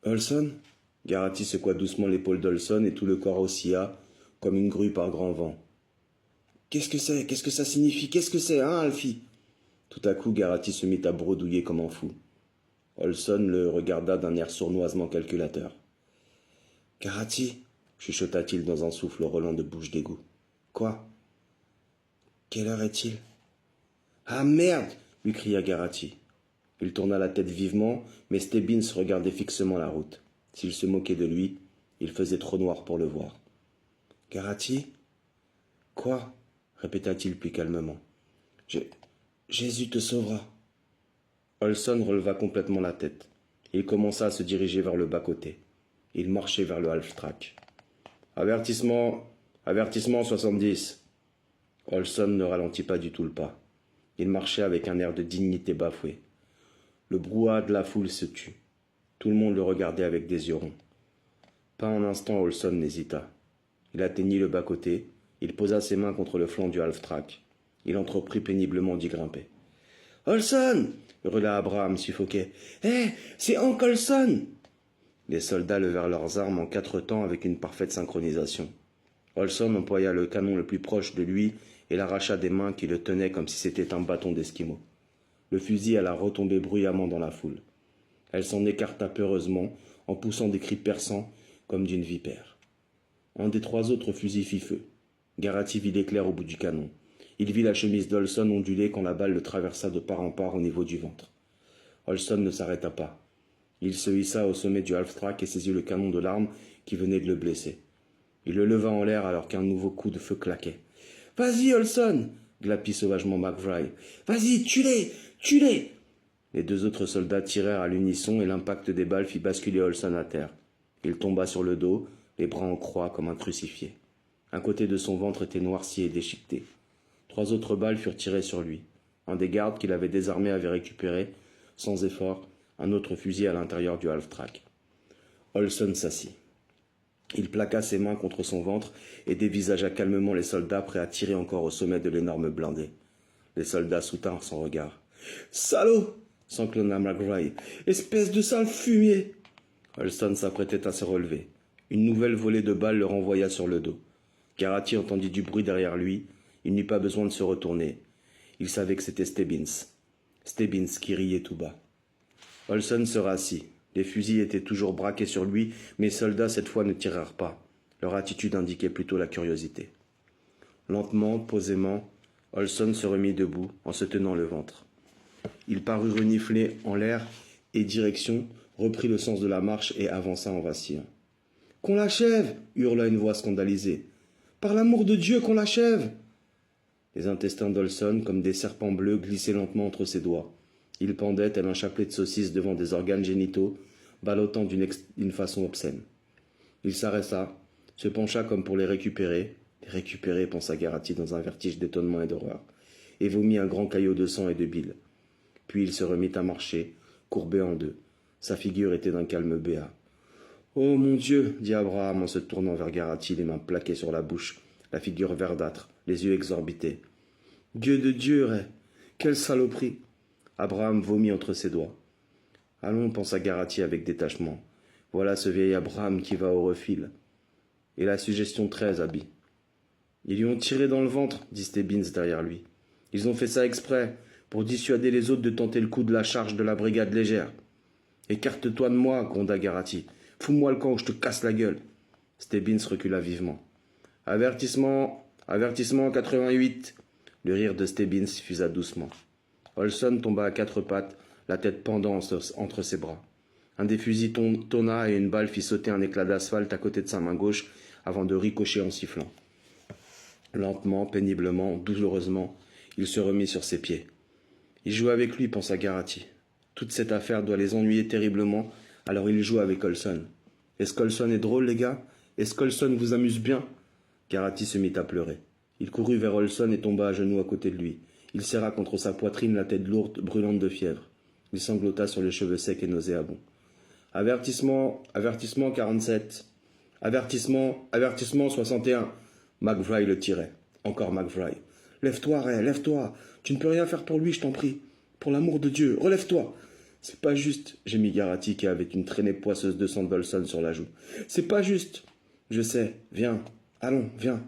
Olson? Garati secoua doucement l'épaule d'Olson et tout le corps oscilla, comme une grue par grand vent. Qu'est-ce que c'est? Qu'est-ce que ça signifie? Qu'est-ce que c'est, hein, Alfie? Tout à coup, Garati se mit à bredouiller comme un fou. Olson le regarda d'un air sournoisement calculateur. Garati, chuchota-t-il dans un souffle relent de bouche d'égout. Quoi? Quelle heure est-il? Ah merde! Lui cria Garati. Il tourna la tête vivement, mais Stebbins regardait fixement la route. S'il se moquait de lui, il faisait trop noir pour le voir. Garati? Quoi? Répéta-t-il plus calmement. Jésus te sauvera. Olson releva complètement la tête. Il commença à se diriger vers le bas-côté. Il marchait vers le half-track. Avertissement, avertissement 70. Olson ne ralentit pas du tout le pas. Il marchait avec un air de dignité bafoué. Le brouhaha de la foule se tut. Tout le monde le regardait avec des yeux ronds. Pas un instant Olson n'hésita. Il atteignit le bas-côté, il posa ses mains contre le flanc du half-track. Il entreprit péniblement d'y grimper. « Olson !» hurla Abraham, suffoqué. « Hé, c'est Hank Olson !» Les soldats levèrent leurs armes en 4 temps avec une parfaite synchronisation. Olson employa le canon le plus proche de lui et l'arracha des mains qui le tenaient comme si c'était un bâton d'esquimau. Le fusil alla retomber bruyamment dans la foule. Elle s'en écarta peureusement, en poussant des cris perçants comme d'une vipère. Un des 3 autres fusils fit feu. Garati vit l'éclair au bout du canon. Il vit la chemise d'Olson onduler quand la balle le traversa de part en part au niveau du ventre. Olson ne s'arrêta pas. Il se hissa au sommet du half-track et saisit le canon de l'arme qui venait de le blesser. Il le leva en l'air alors qu'un nouveau coup de feu claquait. « Vas-y, Olson !» glapit sauvagement McVry. « Vas-y, tue-les! Tue-les !» Les 2 autres soldats tirèrent à l'unisson et l'impact des balles fit basculer Olson à terre. Il tomba sur le dos, les bras en croix comme un crucifié. Un côté de son ventre était noirci et déchiqueté. 3 autres balles furent tirées sur lui. Un des gardes qui l'avait désarmé avait récupéré, sans effort, un autre fusil à l'intérieur du half-track. Olson s'assit. Il plaqua ses mains contre son ventre et dévisagea calmement les soldats prêts à tirer encore au sommet de l'énorme blindé. Les soldats soutinrent son regard. « Salaud !» s'enclonna McGray. « Espèce de sale fumier !» Olson s'apprêtait à se relever. Une nouvelle volée de balles le renvoya sur le dos. Garati entendit du bruit derrière lui. Il n'eut pas besoin de se retourner. Il savait que c'était Stebbins. Stebbins qui riait tout bas. Olson se rassit. Les fusils étaient toujours braqués sur lui, mais les soldats cette fois ne tirèrent pas. Leur attitude indiquait plutôt la curiosité. Lentement, posément, Olson se remit debout en se tenant le ventre. Il parut renifler en l'air et direction, reprit le sens de la marche et avança en vacillant. « Qu'on l'achève !» hurla une voix scandalisée. « Par l'amour de Dieu, qu'on l'achève !» Les intestins d'Olson, comme des serpents bleus, glissaient lentement entre ses doigts. Il pendait tel un chapelet de saucisses devant des organes génitaux, ballottant d'une façon obscène. Il s'arrêta, se pencha comme pour les récupérer, pensa Garati dans un vertige d'étonnement et d'horreur, et vomit un grand caillot de sang et de bile. Puis il se remit à marcher, courbé en 2. Sa figure était d'un calme béat. « Oh mon Dieu !» dit Abraham en se tournant vers Garati, les mains plaquées sur la bouche, la figure verdâtre, les yeux exorbités. « Dieu de Dieu, Ray ! Quelle saloperie !» Abraham vomit entre ses doigts. « Allons, pensa Garati avec détachement. Voilà ce vieil Abraham qui va au refil. Et la suggestion 13, Abby. »« Ils lui ont tiré dans le ventre, dit Stebbins derrière lui. Ils ont fait ça exprès, pour dissuader les autres de tenter le coup de la charge de la brigade légère. Écarte-toi de moi, gronda Garati. Fous-moi le camp ou je te casse la gueule. Stebbins recula vivement. Avertissement, avertissement 88. Le rire de Stebbins fusa doucement. Olson tomba à 4 pattes, la tête pendant entre ses bras. Un des fusils tonna et une balle fit sauter un éclat d'asphalte à côté de sa main gauche avant de ricocher en sifflant. Lentement, péniblement, douloureusement, il se remit sur ses pieds. Il joue avec lui, pensa Garati. Toute cette affaire doit les ennuyer terriblement, alors il joue avec Olson. Est-ce qu'Olson est drôle, les gars? Est-ce qu'Olson vous amuse bien? Garati se mit à pleurer. Il courut vers Olson et tomba à genoux à côté de lui. Il serra contre sa poitrine la tête lourde, brûlante de fièvre. Il sanglota sur les cheveux secs et nauséabonds. Avertissement, avertissement 47. Avertissement, avertissement 61. McVry le tirait. Encore McVry. Lève-toi, Ray, lève-toi. Tu ne peux rien faire pour lui, je t'en prie. Pour l'amour de Dieu, relève-toi. C'est pas juste, gémit Garatika avec une traînée poisseuse de sang Dolson sur la joue. C'est pas juste. Je sais, viens, allons, viens.